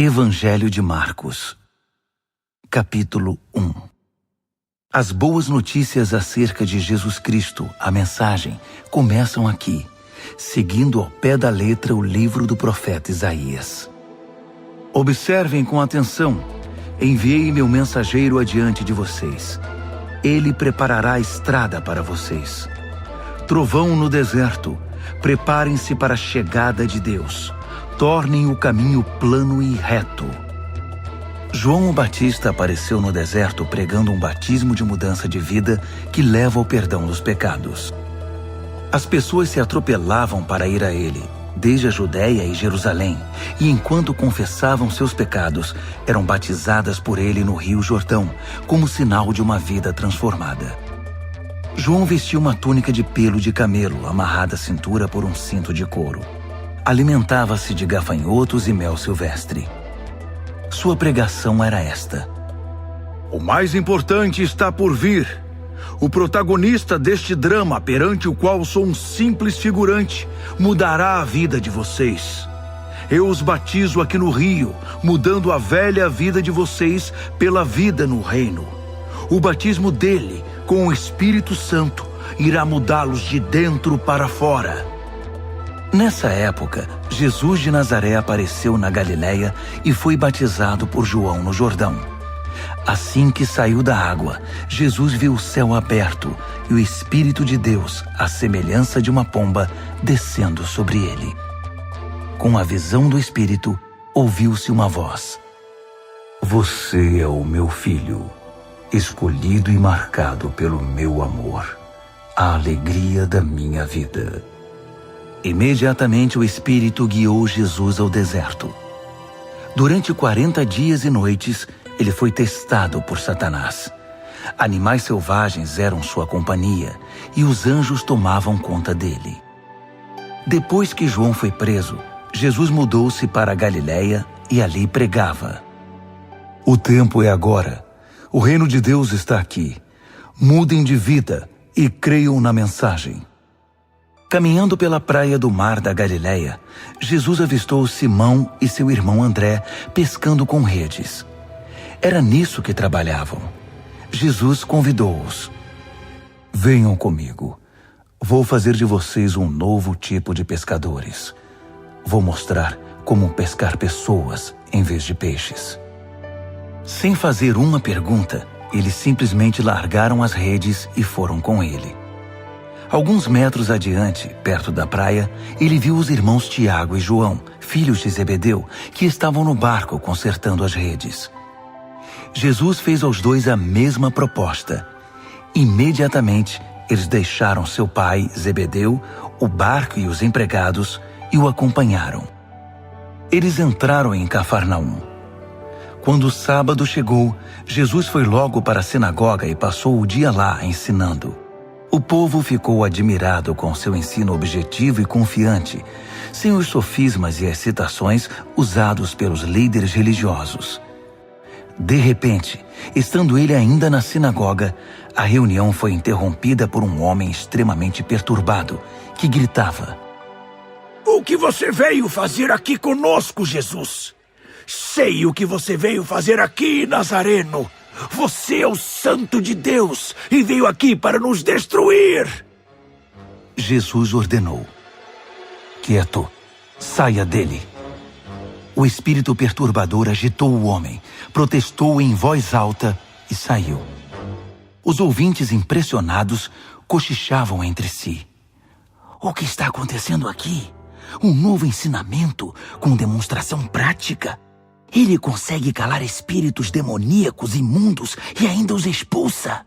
Evangelho de Marcos, capítulo 1. As boas notícias acerca de Jesus Cristo, a mensagem, começam aqui, seguindo ao pé da letra o livro do profeta Isaías. Observem com atenção: enviei meu mensageiro adiante de vocês. Ele preparará a estrada para vocês. Trovão no deserto, preparem-se para a chegada de Deus. Tornem o caminho plano e reto. João o Batista apareceu no deserto pregando um batismo de mudança de vida que leva ao perdão dos pecados. As pessoas se atropelavam para ir a ele, desde a Judéia e Jerusalém, e enquanto confessavam seus pecados, eram batizadas por ele no Rio Jordão, como sinal de uma vida transformada. João vestia uma túnica de pelo de camelo, amarrada à cintura por um cinto de couro. Alimentava-se de gafanhotos e mel silvestre. Sua pregação era esta: o mais importante está por vir. O protagonista deste drama, perante o qual sou um simples figurante, mudará a vida de vocês. Eu os batizo aqui no rio, mudando a velha vida de vocês pela vida no reino. O batismo dele, com o Espírito Santo, irá mudá-los de dentro para fora. Nessa época, Jesus de Nazaré apareceu na Galiléia e foi batizado por João no Jordão. Assim que saiu da água, Jesus viu o céu aberto e o Espírito de Deus, à semelhança de uma pomba, descendo sobre ele. Com a visão do Espírito, ouviu-se uma voz: Você é o meu filho, escolhido e marcado pelo meu amor, a alegria da minha vida. Imediatamente o Espírito guiou Jesus ao deserto. Durante 40 dias e noites, ele foi testado por Satanás. Animais selvagens eram sua companhia e os anjos tomavam conta dele. Depois que João foi preso, Jesus mudou-se para a Galiléia e ali pregava: O tempo é agora. O reino de Deus está aqui. Mudem de vida e creiam na mensagem. Caminhando pela praia do mar da Galiléia, Jesus avistou Simão e seu irmão André pescando com redes. Era nisso que trabalhavam. Jesus convidou-os: Venham comigo. Vou fazer de vocês um novo tipo de pescadores. Vou mostrar como pescar pessoas em vez de peixes. Sem fazer uma pergunta, eles simplesmente largaram as redes e foram com ele. Alguns metros adiante, perto da praia, ele viu os irmãos Tiago e João, filhos de Zebedeu, que estavam no barco consertando as redes. Jesus fez aos dois a mesma proposta. Imediatamente, eles deixaram seu pai, Zebedeu, o barco e os empregados e o acompanharam. Eles entraram em Cafarnaum. Quando o sábado chegou, Jesus foi logo para a sinagoga e passou o dia lá ensinando. O povo ficou admirado com seu ensino objetivo e confiante, sem os sofismas e as citações usados pelos líderes religiosos. De repente, estando ele ainda na sinagoga, a reunião foi interrompida por um homem extremamente perturbado, que gritava: O que você veio fazer aqui conosco, Jesus? Sei o que você veio fazer aqui, Nazareno. Você é o Santo de Deus e veio aqui para nos destruir. Jesus ordenou: Quieto, saia dele. O espírito perturbador agitou o homem, protestou em voz alta e saiu. Os ouvintes, impressionados, cochichavam entre si: O que está acontecendo aqui? Um novo ensinamento com demonstração prática? Ele consegue calar espíritos demoníacos imundos e ainda os expulsa.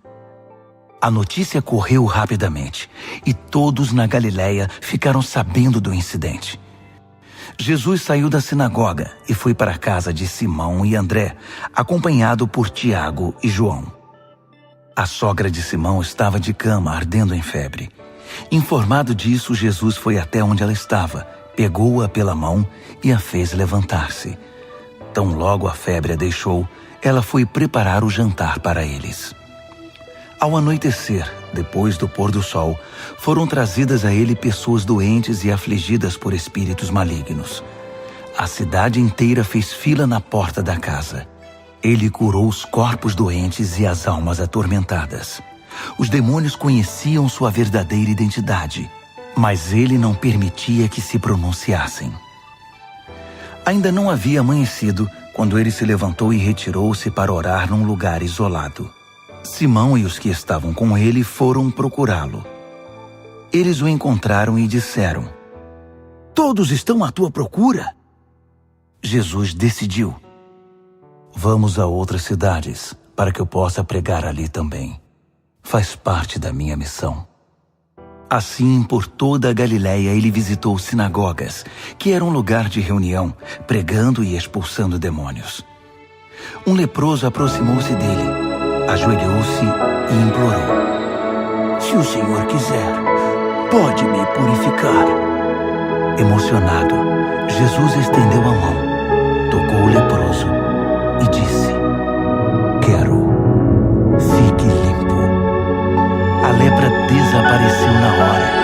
A notícia correu rapidamente e todos na Galiléia ficaram sabendo do incidente. Jesus saiu da sinagoga e foi para a casa de Simão e André, acompanhado por Tiago e João. A sogra de Simão estava de cama, ardendo em febre. Informado disso, Jesus foi até onde ela estava, pegou-a pela mão e a fez levantar-se. Tão logo a febre a deixou, ela foi preparar o jantar para eles. Ao anoitecer, depois do pôr do sol, foram trazidas a ele pessoas doentes e afligidas por espíritos malignos. a cidade inteira fez fila na porta da casa. Ele curou os corpos doentes e as almas atormentadas. Os demônios conheciam sua verdadeira identidade, mas ele não permitia que se pronunciassem. Ainda não havia amanhecido quando ele se levantou e retirou-se para orar num lugar isolado. Simão e os que estavam com ele foram procurá-lo. Eles o encontraram e disseram: Todos estão à tua procura? Jesus decidiu: Vamos a outras cidades, para que eu possa pregar ali também. Faz parte da minha missão. Assim, por toda a Galiléia, ele visitou sinagogas, que era um lugar de reunião, pregando e expulsando demônios. Um leproso aproximou-se dele, ajoelhou-se e implorou: Se o Senhor quiser, pode me purificar. Emocionado, Jesus estendeu a mão, tocou o leproso e disse: Quero, fique limpo. A lepra desapareceu na hora.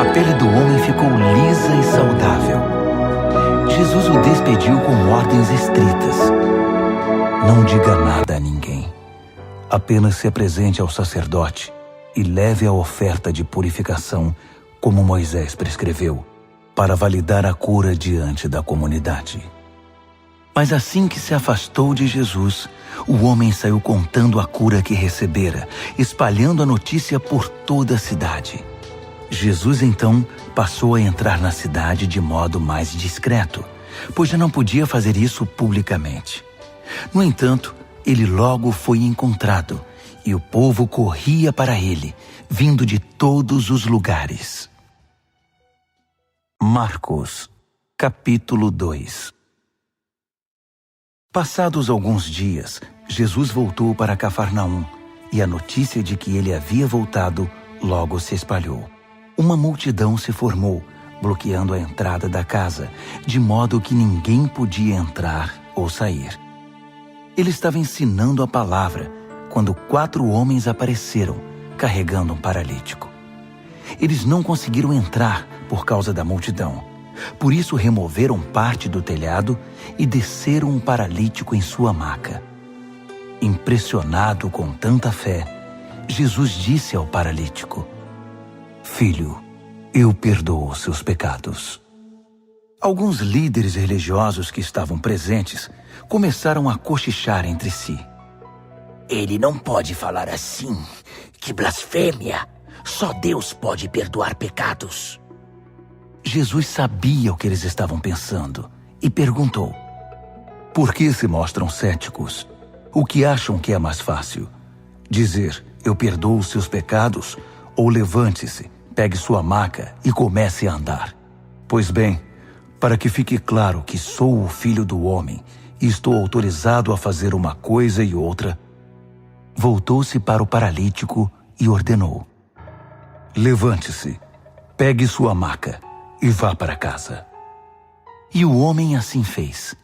A pele do homem ficou lisa e saudável. Jesus o despediu com ordens estritas: Não diga nada a ninguém. Apenas se apresente ao sacerdote e leve a oferta de purificação, como Moisés prescreveu, para validar a cura diante da comunidade. Mas assim que se afastou de Jesus, o homem saiu contando a cura que recebera, espalhando a notícia por toda a cidade. Jesus então passou a entrar na cidade de modo mais discreto, pois já não podia fazer isso publicamente. No entanto, ele logo foi encontrado, e o povo corria para ele, vindo de todos os lugares. Marcos, capítulo 2. Passados alguns dias, Jesus voltou para Cafarnaum, e a notícia de que ele havia voltado logo se espalhou. Uma multidão se formou, bloqueando a entrada da casa, de modo que ninguém podia entrar ou sair. Ele estava ensinando a palavra, quando 4 homens apareceram, carregando um paralítico. Eles não conseguiram entrar por causa da multidão. Por isso removeram parte do telhado e desceram um paralítico em sua maca. Impressionado com tanta fé, Jesus disse ao paralítico: Filho, eu perdoo os seus pecados. Alguns líderes religiosos que estavam presentes começaram a cochichar entre si: Ele não pode falar assim. Que blasfêmia! Só Deus pode perdoar pecados. Jesus sabia o que eles estavam pensando e perguntou: Por que se mostram céticos? O que acham que é mais fácil? Dizer, eu perdoo os seus pecados, ou levante-se, pegue sua maca e comece a andar? Pois bem, para que fique claro que sou o Filho do Homem e estou autorizado a fazer uma coisa e outra, voltou-se para o paralítico e ordenou: Levante-se, pegue sua maca e vá para casa. E o homem assim fez.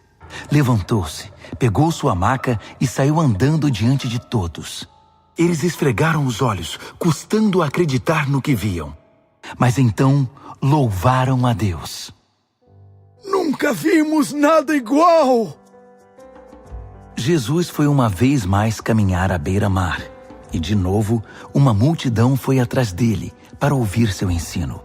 Levantou-se, pegou sua maca e saiu andando diante de todos. Eles esfregaram os olhos, custando acreditar no que viam. Mas então louvaram a Deus. Nunca vimos nada igual! Jesus foi uma vez mais caminhar à beira-mar, e de novo uma multidão foi atrás dele para ouvir seu ensino.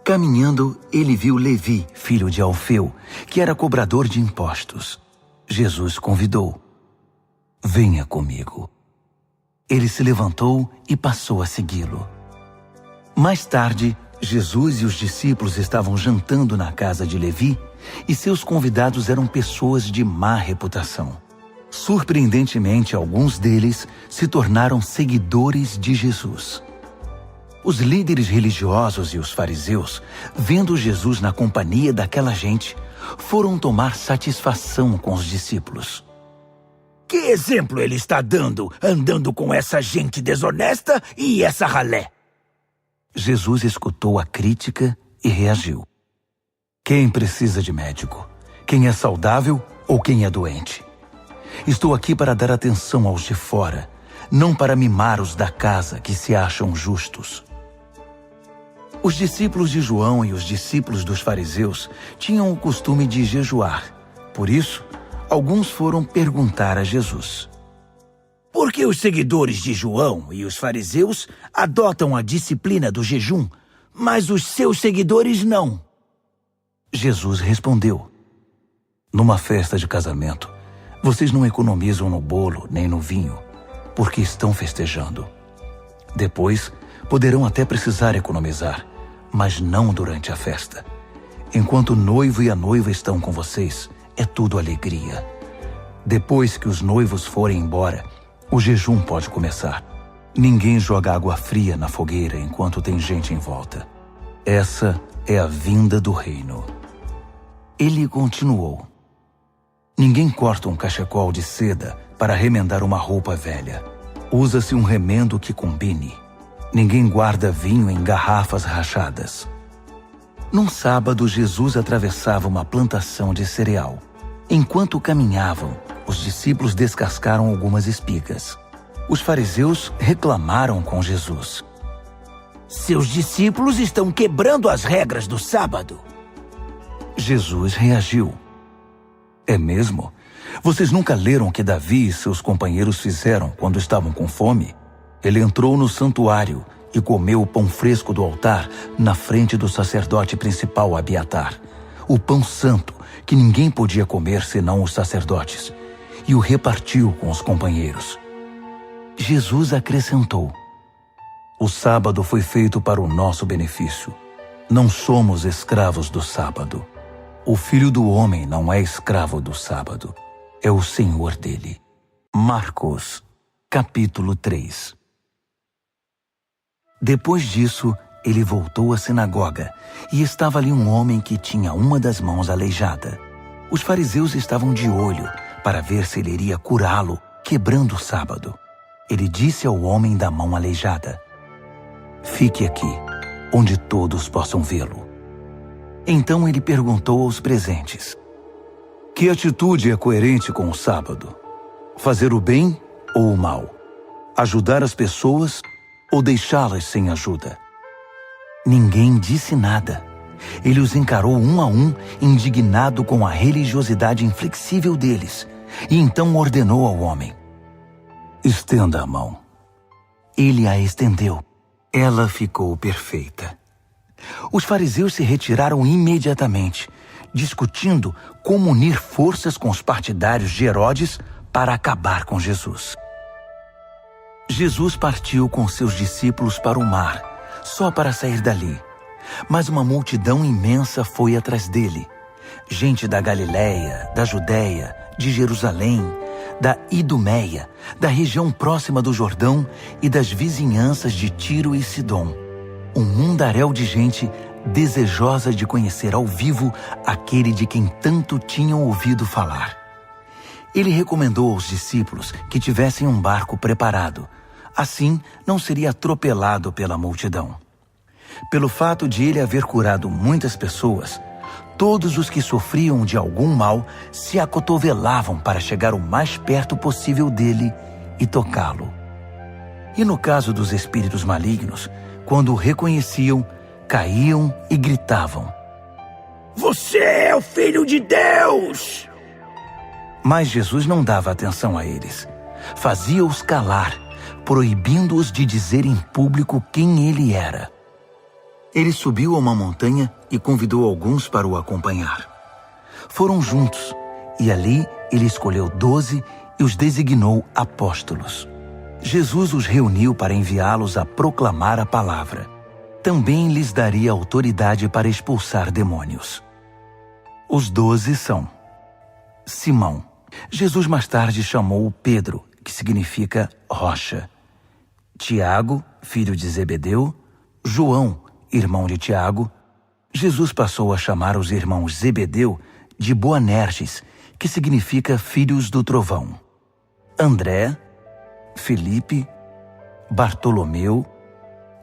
Caminhando, ele viu Levi, filho de Alfeu, que era cobrador de impostos. Jesus convidou: Venha comigo. Ele se levantou e passou a segui-lo. Mais tarde, Jesus e os discípulos estavam jantando na casa de Levi, e seus convidados eram pessoas de má reputação. Surpreendentemente, alguns deles se tornaram seguidores de Jesus. Os líderes religiosos e os fariseus, vendo Jesus na companhia daquela gente, foram tomar satisfação com os discípulos. Que exemplo ele está dando, andando com essa gente desonesta e essa ralé? Jesus escutou a crítica e reagiu. Quem precisa de médico? Quem é saudável ou quem é doente? Estou aqui para dar atenção aos de fora, não para mimar os da casa que se acham justos. Os discípulos de João e os discípulos dos fariseus tinham o costume de jejuar. Por isso, alguns foram perguntar a Jesus: Por que os seguidores de João e os fariseus adotam a disciplina do jejum, mas os seus seguidores não? Jesus respondeu: Numa festa de casamento, vocês não economizam no bolo nem no vinho, porque estão festejando. Depois, poderão até precisar economizar, mas não durante a festa. Enquanto o noivo e a noiva estão com vocês, é tudo alegria. Depois que os noivos forem embora, o jejum pode começar. Ninguém joga água fria na fogueira enquanto tem gente em volta. Essa é a vinda do reino. Ele continuou: Ninguém corta um cachecol de seda para remendar uma roupa velha. Usa-se um remendo que combine. Ninguém guarda vinho em garrafas rachadas. Num sábado, Jesus atravessava uma plantação de cereal. Enquanto caminhavam, os discípulos descascaram algumas espigas. Os fariseus reclamaram com Jesus: Seus discípulos estão quebrando as regras do sábado. Jesus reagiu: É mesmo? Vocês nunca leram o que Davi e seus companheiros fizeram quando estavam com fome? Ele entrou no santuário e comeu o pão fresco do altar na frente do sacerdote principal Abiatar, o pão santo que ninguém podia comer senão os sacerdotes, e o repartiu com os companheiros. Jesus acrescentou: O sábado foi feito para o nosso benefício. Não somos escravos do sábado. O Filho do Homem não é escravo do sábado. É o Senhor dele. Marcos, capítulo 3. Depois disso, ele voltou à sinagoga e estava ali um homem que tinha uma das mãos aleijada. Os fariseus estavam de olho para ver se ele iria curá-lo, quebrando o sábado. Ele disse ao homem da mão aleijada: Fique aqui, onde todos possam vê-lo. Então ele perguntou aos presentes: Que atitude é coerente com o sábado? Fazer o bem ou o mal? Ajudar as pessoas ou deixá-las sem ajuda? Ninguém disse nada. Ele os encarou um a um, indignado com a religiosidade inflexível deles, e então ordenou ao homem: Estenda a mão. Ele a estendeu. Ela ficou perfeita. Os fariseus se retiraram imediatamente, discutindo como unir forças com os partidários de Herodes para acabar com Jesus. Jesus partiu com seus discípulos para o mar, só para sair dali. Mas uma multidão imensa foi atrás dele. Gente da Galiléia, da Judéia, de Jerusalém, da Idumeia, da região próxima do Jordão e das vizinhanças de Tiro e Sidom. Um mundaréu de gente desejosa de conhecer ao vivo aquele de quem tanto tinham ouvido falar. Ele recomendou aos discípulos que tivessem um barco preparado. Assim, não seria atropelado pela multidão. Pelo fato de ele haver curado muitas pessoas, todos os que sofriam de algum mal se acotovelavam para chegar o mais perto possível dele e tocá-lo. E no caso dos espíritos malignos, quando o reconheciam, caíam e gritavam: Você é o Filho de Deus! Mas Jesus não dava atenção a eles. Fazia-os calar, proibindo-os de dizer em público quem ele era. Ele subiu a uma montanha e convidou alguns para o acompanhar. Foram juntos, e ali ele escolheu 12 e os designou apóstolos. Jesus os reuniu para enviá-los a proclamar a palavra. Também lhes daria autoridade para expulsar demônios. Os 12 são: Simão. Jesus mais tarde chamou Pedro, que significa rocha. Tiago, filho de Zebedeu. João, irmão de Tiago. Jesus passou a chamar os irmãos Zebedeu de Boanerges, que significa filhos do trovão. André, Felipe, Bartolomeu,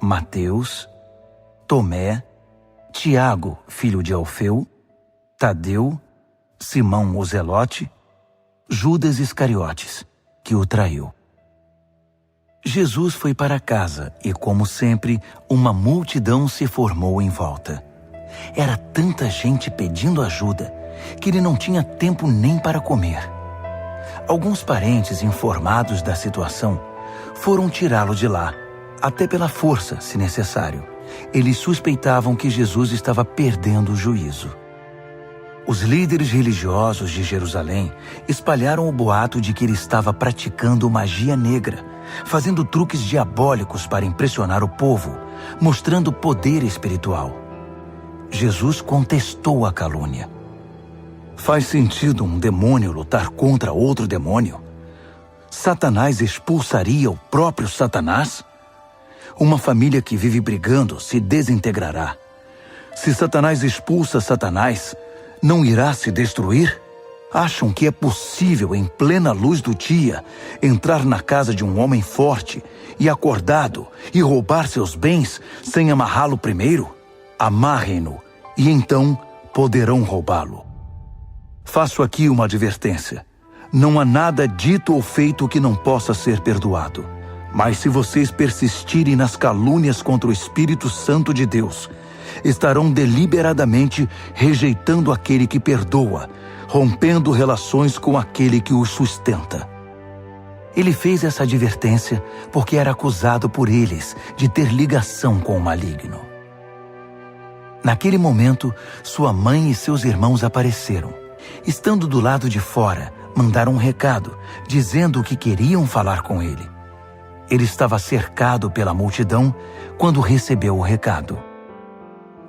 Mateus, Tomé, Tiago, filho de Alfeu, Tadeu, Simão o Zelote, Judas Iscariotes, que o traiu. Jesus foi para casa e, como sempre, uma multidão se formou em volta. Era tanta gente pedindo ajuda que ele não tinha tempo nem para comer. Alguns parentes, informados da situação, foram tirá-lo de lá, até pela força, se necessário. Eles suspeitavam que Jesus estava perdendo o juízo. Os líderes religiosos de Jerusalém espalharam o boato de que ele estava praticando magia negra, fazendo truques diabólicos para impressionar o povo, mostrando poder espiritual. Jesus contestou a calúnia. Faz sentido um demônio lutar contra outro demônio? Satanás expulsaria o próprio Satanás? Uma família que vive brigando se desintegrará. Se Satanás expulsa Satanás, não irá se destruir? Acham que é possível, em plena luz do dia, entrar na casa de um homem forte e acordado e roubar seus bens sem amarrá-lo primeiro? Amarrem-no e então poderão roubá-lo. Faço aqui uma advertência. Não há nada dito ou feito que não possa ser perdoado. Mas se vocês persistirem nas calúnias contra o Espírito Santo de Deus, estarão deliberadamente rejeitando aquele que perdoa, rompendo relações com aquele que os sustenta. Ele fez essa advertência porque era acusado por eles de ter ligação com o maligno. Naquele momento, sua mãe e seus irmãos apareceram. Estando do lado de fora, mandaram um recado, dizendo que queriam falar com ele. Ele estava cercado pela multidão quando recebeu o recado.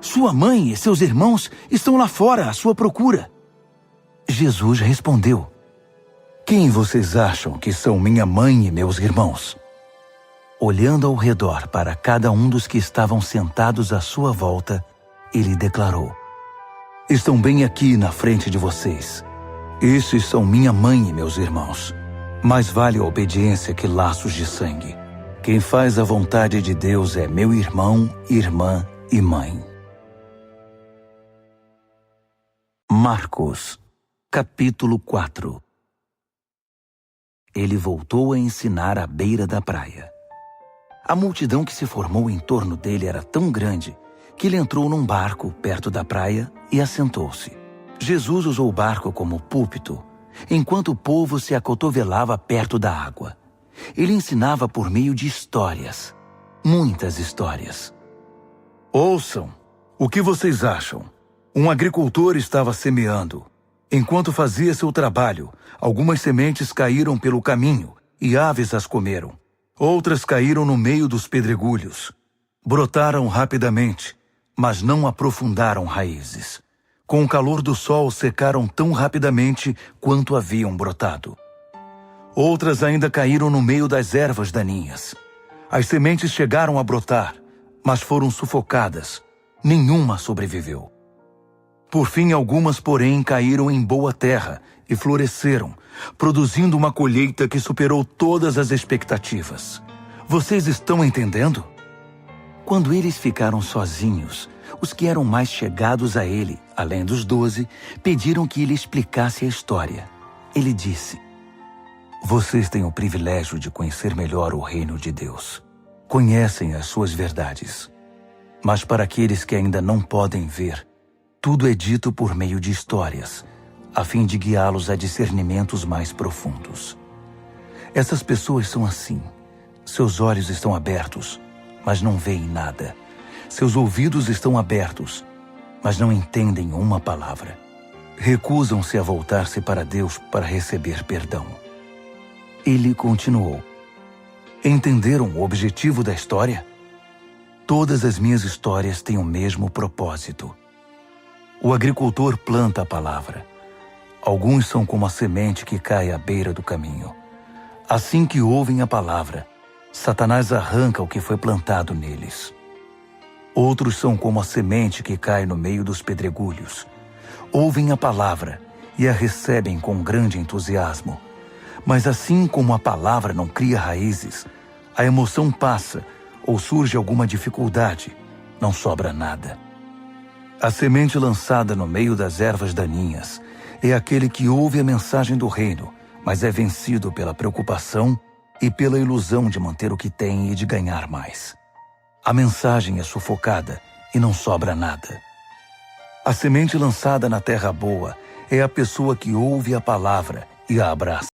Sua mãe e seus irmãos estão lá fora à sua procura. Jesus respondeu: Quem vocês acham que são minha mãe e meus irmãos? Olhando ao redor para cada um dos que estavam sentados à sua volta, ele declarou: Estão bem aqui na frente de vocês. Esses são minha mãe e meus irmãos. Mais vale a obediência que laços de sangue. Quem faz a vontade de Deus é meu irmão, irmã e mãe. Marcos, capítulo 4. Ele voltou a ensinar à beira da praia. A multidão que se formou em torno dele era tão grande que ele entrou num barco perto da praia e assentou-se. Jesus usou o barco como púlpito, enquanto o povo se acotovelava perto da água. Ele ensinava por meio de histórias, muitas histórias. Ouçam, o que vocês acham? Um agricultor estava semeando. Enquanto fazia seu trabalho, algumas sementes caíram pelo caminho e aves as comeram. Outras caíram no meio dos pedregulhos. Brotaram rapidamente, mas não aprofundaram raízes. Com o calor do sol, secaram tão rapidamente quanto haviam brotado. Outras ainda caíram no meio das ervas daninhas. As sementes chegaram a brotar, mas foram sufocadas. Nenhuma sobreviveu. Por fim, algumas, porém, caíram em boa terra e floresceram, produzindo uma colheita que superou todas as expectativas. Vocês estão entendendo? Quando eles ficaram sozinhos, os que eram mais chegados a ele, além dos 12, pediram que ele explicasse a história. Ele disse: Vocês têm o privilégio de conhecer melhor o reino de Deus. Conhecem as suas verdades. Mas para aqueles que ainda não podem ver, tudo é dito por meio de histórias, a fim de guiá-los a discernimentos mais profundos. Essas pessoas são assim. Seus olhos estão abertos, mas não veem nada. Seus ouvidos estão abertos, mas não entendem uma palavra. Recusam-se a voltar-se para Deus para receber perdão. Ele continuou: Entenderam o objetivo da história? Todas as minhas histórias têm o mesmo propósito. O agricultor planta a palavra. Alguns são como a semente que cai à beira do caminho. Assim que ouvem a palavra, Satanás arranca o que foi plantado neles. Outros são como a semente que cai no meio dos pedregulhos. Ouvem a palavra e a recebem com grande entusiasmo. Mas assim como a palavra não cria raízes, a emoção passa ou surge alguma dificuldade, não sobra nada. A semente lançada no meio das ervas daninhas é aquele que ouve a mensagem do reino, mas é vencido pela preocupação, e pela ilusão de manter o que tem e de ganhar mais. A mensagem é sufocada e não sobra nada. A semente lançada na terra boa é a pessoa que ouve a palavra e a abraça.